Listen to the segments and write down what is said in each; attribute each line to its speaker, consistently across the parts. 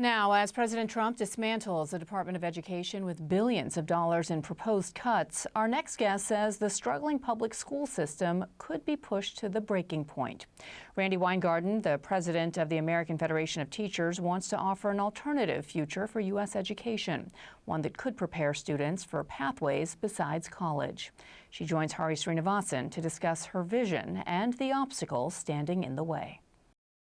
Speaker 1: Now, as President Trump dismantles the Department of Education with billions of dollars in proposed cuts, our next guest says the struggling public school system could be pushed to the breaking point. Randi Weingarten, the president of the American Federation of Teachers, wants to offer an alternative future for U.S. education, one that could prepare students for pathways besides college. She joins Hari Srinivasan to discuss her vision and the obstacles standing in the way.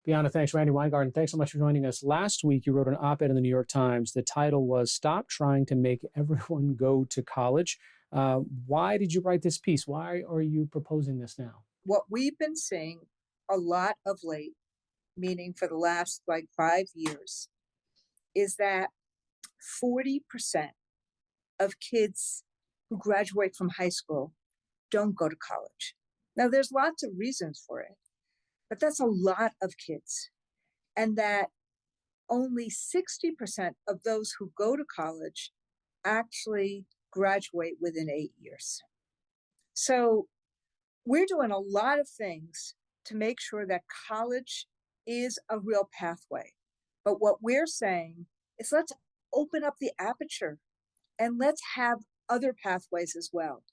Speaker 2: Bianna, thanks. Randi Weingarten, thanks so much for joining us. Last week, you wrote an op-ed in the New York Times. The title was "Stop Trying to Make Everyone Go to College." Why did you write this piece? Why are you proposing this now?
Speaker 3: What we've been seeing a lot of late, meaning for the last 5 years, is that 40% of kids who graduate from high school don't go to college. Now, there's lots of reasons for it, but that's a lot of kids. And that only 60% of those who go to college actually graduate within 8 years. So we're doing a lot of things to make sure that college is a real pathway. But what we're saying is let's open up the aperture and let's have other pathways as well.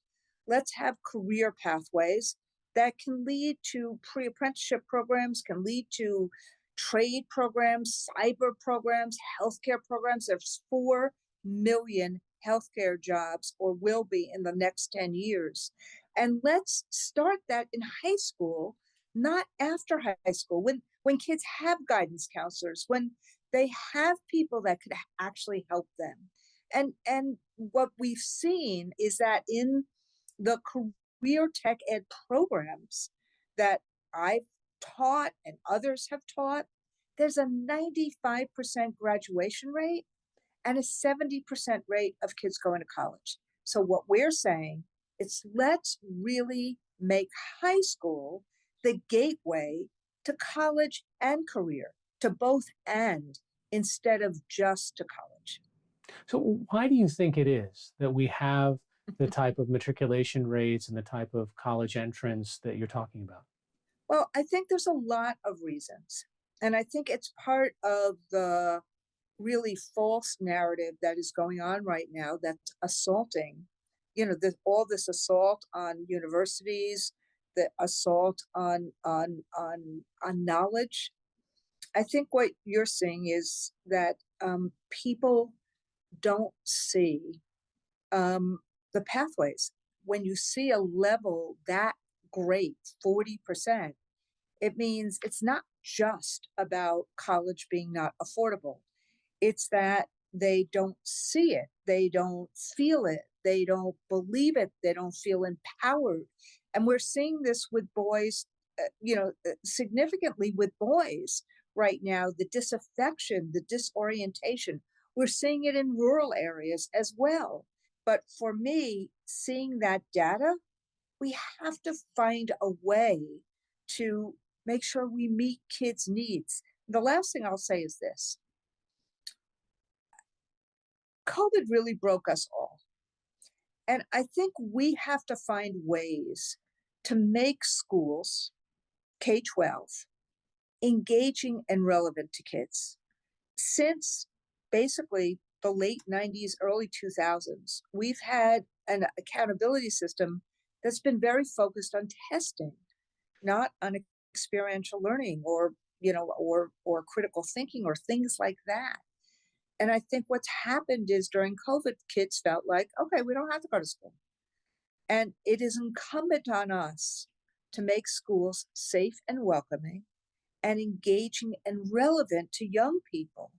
Speaker 3: Let's have career pathways that can lead to pre-apprenticeship programs, can lead to trade programs, cyber programs, healthcare programs. There's 4 million healthcare jobs, or will be in the next 10 years. And let's start that in high school, not after high school, when kids have guidance counselors, when they have people that could actually help them. And what we've seen is that in the career tech ed programs that I've taught and others have taught, there's a 95% graduation rate and a 70% rate of kids going to college. So what we're saying is let's really make high school the gateway to college and career, to both and, instead of just to college.
Speaker 2: So why do you think it is that we have the type of matriculation rates and the type of college entrance that you're talking about?
Speaker 3: Well, I think there's a lot of reasons. And I think it's part of the really false narrative that is going on right now that's assaulting, all this assault on universities, the assault on knowledge. I think what you're seeing is that people don't see the pathways. When you see a level that great, 40%, it means it's not just about college being not affordable. It's that they don't see it, they don't feel it, they don't believe it, they don't feel empowered. And we're seeing this with boys, significantly with boys right now, the disaffection, the disorientation. We're seeing it in rural areas as well. But for me, seeing that data, we have to find a way to make sure we meet kids' needs. The last thing I'll say is this. COVID really broke us all. And I think we have to find ways to make schools, K-12, engaging and relevant to kids. Since basically the late 90s, early 2000s, we've had an accountability system that's been very focused on testing, not on experiential learning or critical thinking or things like that. And I think what's happened is during COVID, kids felt like, okay, we don't have to go to school. And it is incumbent on us to make schools safe and welcoming and engaging and relevant to young people.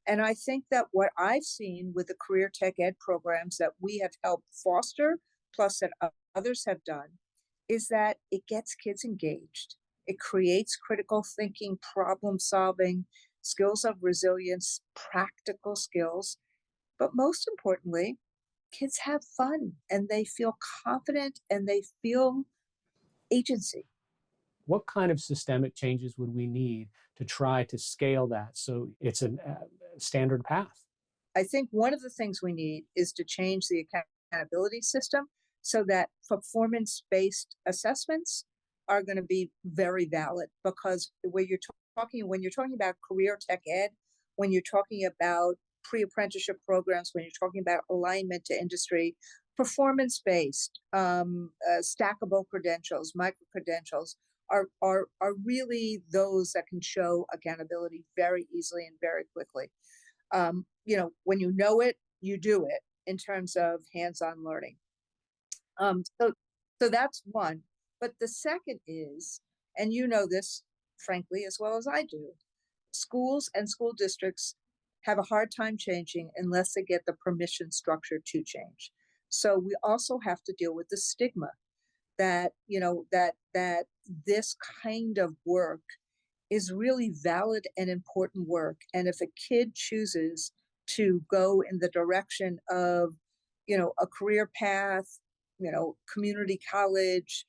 Speaker 3: And I think that what I've seen with the career tech ed programs that we have helped foster, plus that others have done, is that it gets kids engaged. It creates critical thinking, problem solving, skills of resilience, practical skills. But most importantly, kids have fun and they feel confident and they feel agency.
Speaker 2: What kind of systemic changes would we need to try to scale that so it's a standard path?
Speaker 3: I think one of the things we need is to change the accountability system so that performance-based assessments are going to be very valid, because when you're talking about career tech ed, when you're talking about pre-apprenticeship programs, when you're talking about alignment to industry, performance-based, stackable credentials, micro-credentials are really those that can show accountability very easily and very quickly. When you know it, you do it in terms of hands-on learning. So that's one. But the second is, and you know this, frankly, as well as I do, schools and school districts have a hard time changing unless they get the permission structure to change. So we also have to deal with the stigma that, that this kind of work is really valid and important work. And if a kid chooses to go in the direction of, a career path, community college,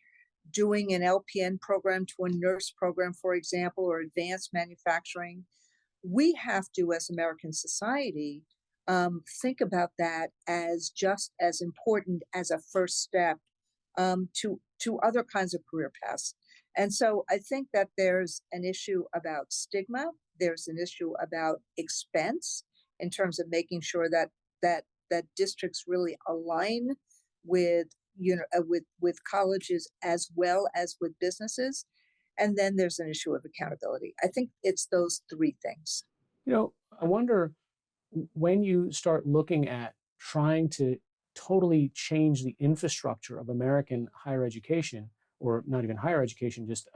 Speaker 3: doing an LPN program to a nurse program, for example, or advanced manufacturing, we have to, as American society, think about that as just as important as a first step to other kinds of career paths. And so I think that there's an issue about stigma. There's an issue about expense in terms of making sure that districts really align with with colleges as well as with businesses. And then there's an issue of accountability. I think it's those three things.
Speaker 2: I wonder, when you start looking at trying to totally change the infrastructure of American higher education, or not even higher education, just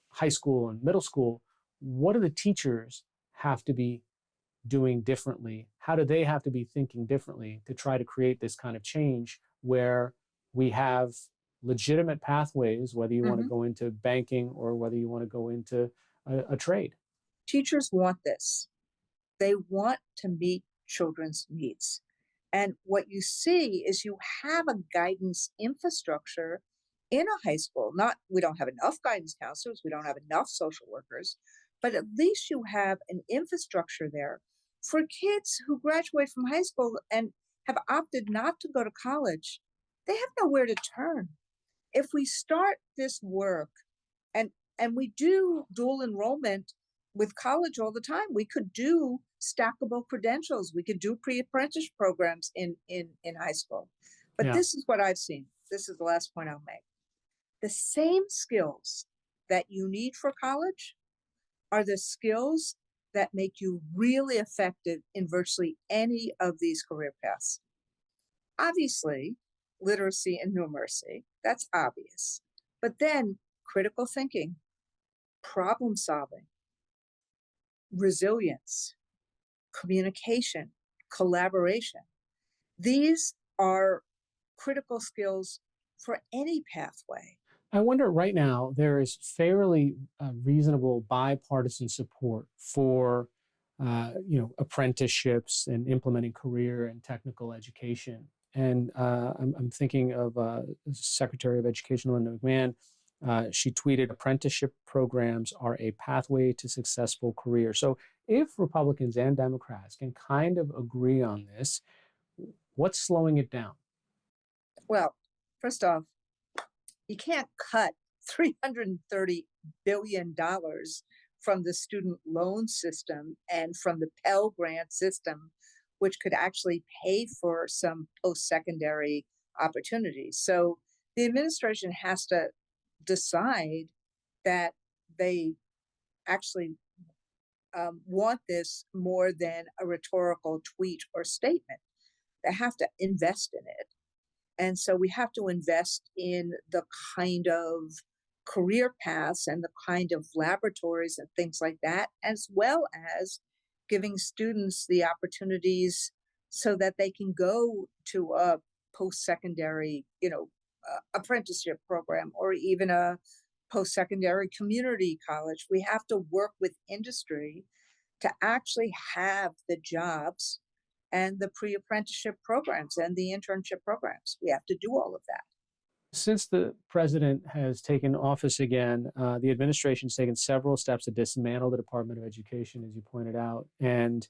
Speaker 2: high school and middle school, what do the teachers have to be doing differently? How do they have to be thinking differently to try to create this kind of change where we have legitimate pathways, whether you want to go into banking or whether you want to go into a trade?
Speaker 3: Teachers want this. They want to meet children's needs. And what you see is you have a guidance infrastructure in a high school. We don't have enough guidance counselors, we don't have enough social workers, but at least you have an infrastructure there for kids who graduate from high school and have opted not to go to college. They have nowhere to turn. If we start this work, and we do dual enrollment with college all the time, we could do stackable credentials, we could do pre-apprentice programs in high school. But this is what I've seen. This is the last point I'll make. The same skills that you need for college are the skills that make you really effective in virtually any of these career paths. Obviously, literacy and numeracy, that's obvious. But then critical thinking, problem solving, resilience, communication, collaboration. These are critical skills for any pathway.
Speaker 2: I wonder, right now, there is fairly reasonable bipartisan support for, apprenticeships and implementing career and technical education. And I'm thinking of Secretary of Education Linda McMahon. She tweeted, "Apprenticeship programs are a pathway to successful career." So if Republicans and Democrats can kind of agree on this, what's slowing it down?
Speaker 3: Well, first off, you can't cut $330 billion from the student loan system and from the Pell Grant system, which could actually pay for some post-secondary opportunities. So the administration has to decide that they actually want this more than a rhetorical tweet or statement. They have to invest in it. And so we have to invest in the kind of career paths and the kind of laboratories and things like that, as well as giving students the opportunities so that they can go to a post-secondary, apprenticeship program, or even a post-secondary community college. We have to work with industry to actually have the jobs and the pre-apprenticeship programs and the internship programs. We have to do all of that.
Speaker 2: Since the president has taken office again, the administration's taken several steps to dismantle the Department of Education, as you pointed out. And,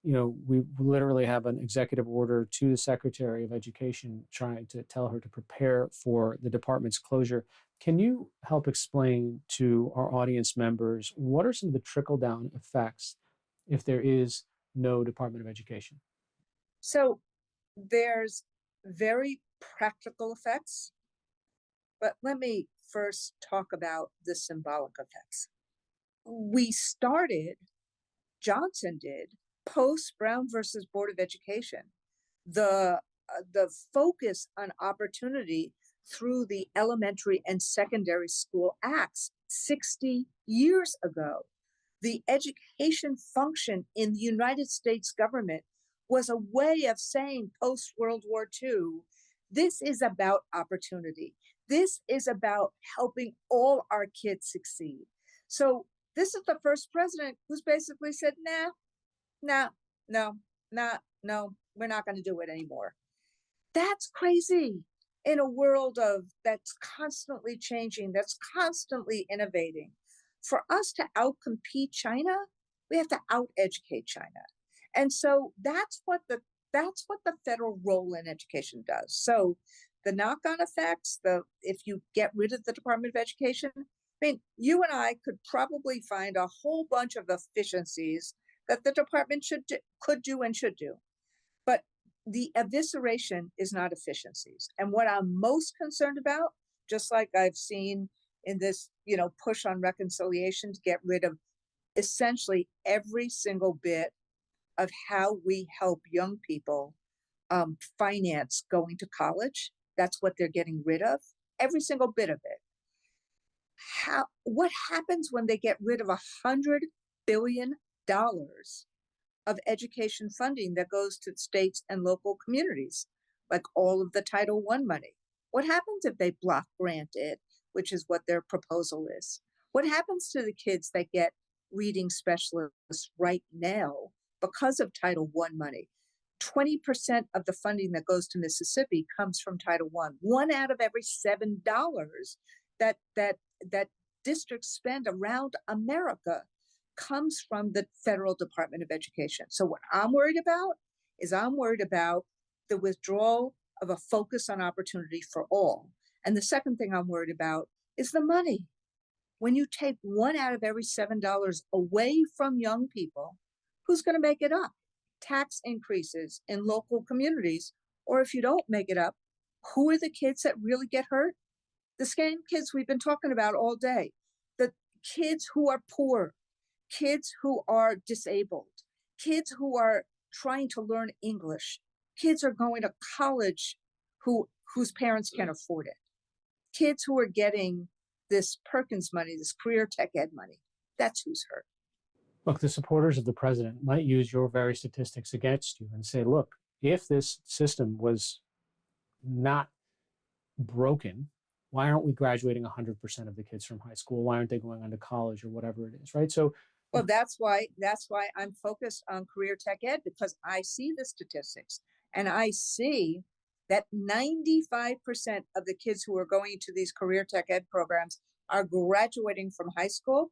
Speaker 2: we literally have an executive order to the Secretary of Education trying to tell her to prepare for the department's closure. Can you help explain to our audience members what are some of the trickle-down effects if there is no Department of Education?
Speaker 3: So there's very practical effects, but let me first talk about the symbolic effects. We started, Johnson did, post Brown versus Board of Education, the focus on opportunity through the Elementary and Secondary School Acts 60 years ago. The education function in the United States government was a way of saying post World War II, this is about opportunity. This is about helping all our kids succeed. So this is the first president who's basically said, no, we're not going to do it anymore. That's crazy in a world of that's constantly changing, that's constantly innovating. For us to outcompete China, we have to out-educate China. And so that's what the federal role in education does. So the knock-on effects, if you get rid of the Department of Education, I mean, you and I could probably find a whole bunch of efficiencies that the department could do and should do. But the evisceration is not efficiencies. And what I'm most concerned about, just like I've seen in this, push on reconciliation to get rid of essentially every single bit of how we help young people finance going to college. That's what they're getting rid of, every single bit of it. What happens when they get rid of $100 billion of education funding that goes to states and local communities, like all of the Title I money? What happens if they block grant it, which is what their proposal is? What happens to the kids that get reading specialists right now because of Title I money? 20% of the funding that goes to Mississippi comes from Title I. One out of every $7 that districts spend around America comes from the federal Department of Education. So what I'm worried about is the withdrawal of a focus on opportunity for all. And the second thing I'm worried about is the money. When you take one out of every $7 away from young people, who's going to make it up? Tax increases in local communities, or if you don't make it up, who are the kids that really get hurt? The same kids we've been talking about all day. The kids who are poor, kids who are disabled, kids who are trying to learn English, kids are going to college whose parents can afford it, kids who are getting this Perkins money, this career tech ed money. That's who's hurt.
Speaker 2: Look, the supporters of the president might use your very statistics against you and say, look, if this system was not broken, why aren't we graduating 100% of the kids from high school? Why aren't they going on to college or whatever it is, right? So,
Speaker 3: well, that's why I'm focused on career tech ed, because I see the statistics and I see that 95% of the kids who are going to these career tech ed programs are graduating from high school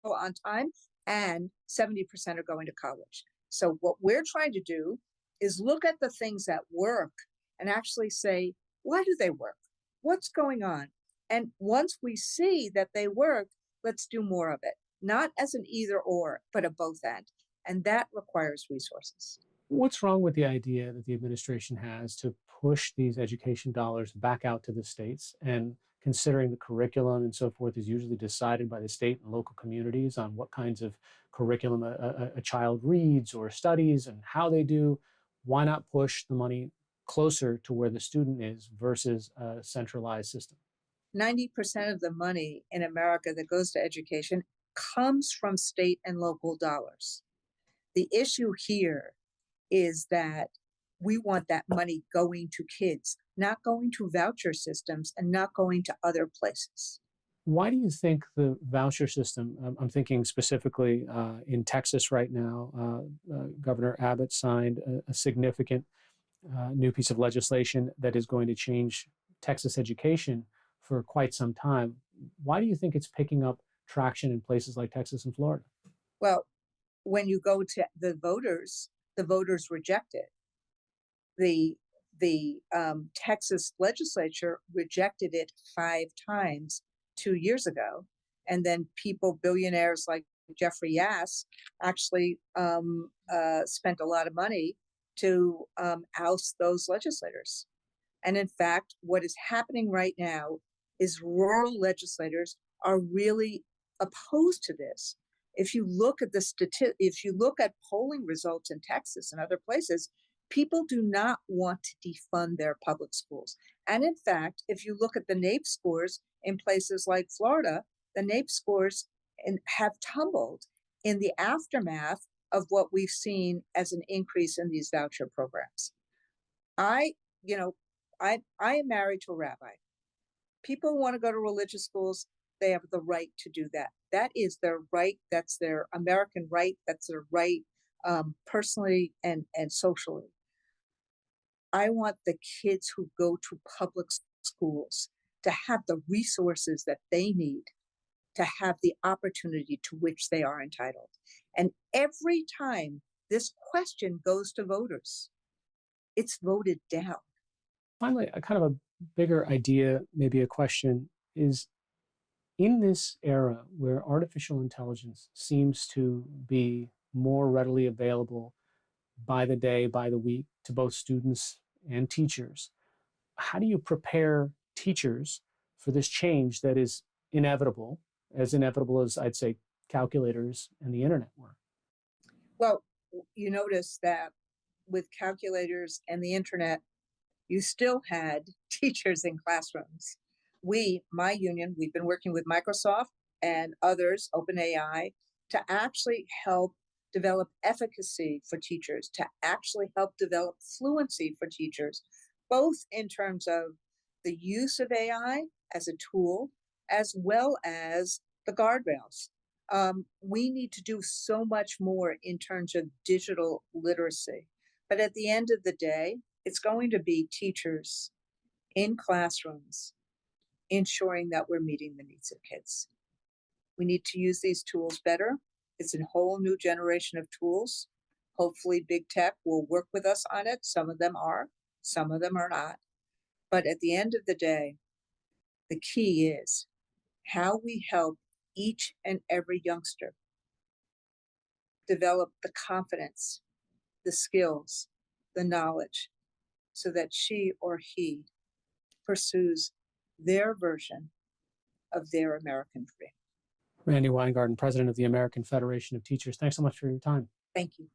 Speaker 3: on time, and 70% are going to college. So what we're trying to do is look at the things that work and actually say, why do they work? What's going on? And once we see that they work, let's do more of it, not as an either or, but a both and. And that requires resources.
Speaker 2: What's wrong with the idea that the administration has to push these education dollars back out to the states, and considering the curriculum and so forth is usually decided by the state and local communities on what kinds of curriculum a child reads or studies and how they do? Why not push the money closer to where the student is versus a centralized system?
Speaker 3: 90% of the money in America that goes to education comes from state and local dollars. The issue here is that we want that money going to kids, not going to voucher systems and not going to other places.
Speaker 2: Why do you think the voucher system, I'm thinking specifically in Texas right now, Governor Abbott signed a significant new piece of legislation that is going to change Texas education for quite some time. Why do you think it's picking up traction in places like Texas and Florida?
Speaker 3: Well, when you go to the voters reject it. The Texas legislature rejected it 5 times 2 years ago. And then billionaires like Jeffrey Yass actually spent a lot of money to oust those legislators. And in fact, what is happening right now is rural legislators are really opposed to this. If you look at if you look at polling results in Texas and other places, people do not want to defund their public schools. And in fact, if you look at the NAEP scores in places like Florida, the NAEP scores have tumbled in the aftermath of what we've seen as an increase in these voucher programs. I am married to a rabbi. People want to go to religious schools. They have the right to do that. That is their right. That's their American right. That's their right, personally and socially. I want the kids who go to public schools to have the resources that they need to have the opportunity to which they are entitled. And every time this question goes to voters, it's voted down.
Speaker 2: Finally, a kind of a bigger idea, maybe a question is, in this era where artificial intelligence seems to be more readily available by the day, by the week, to both students and teachers, how do you prepare teachers for this change that is inevitable, as I'd say calculators and the internet were?
Speaker 3: Well, you notice that with calculators and the internet, you still had teachers in classrooms. My union, we've been working with Microsoft and others, OpenAI, to actually help develop efficacy for teachers, to actually help develop fluency for teachers, both in terms of the use of AI as a tool, as well as the guardrails. We need to do so much more in terms of digital literacy. But at the end of the day, it's going to be teachers in classrooms ensuring that we're meeting the needs of kids. We need to use these tools better. It's a whole new generation of tools. Hopefully big tech will work with us on it. Some of them are, some of them are not. But at the end of the day, the key is how we help each and every youngster develop the confidence, the skills, the knowledge, so that she or he pursues their version of their American dream.
Speaker 2: Randi Weingarten, president of the American Federation of Teachers, thanks so much for your time.
Speaker 3: Thank you.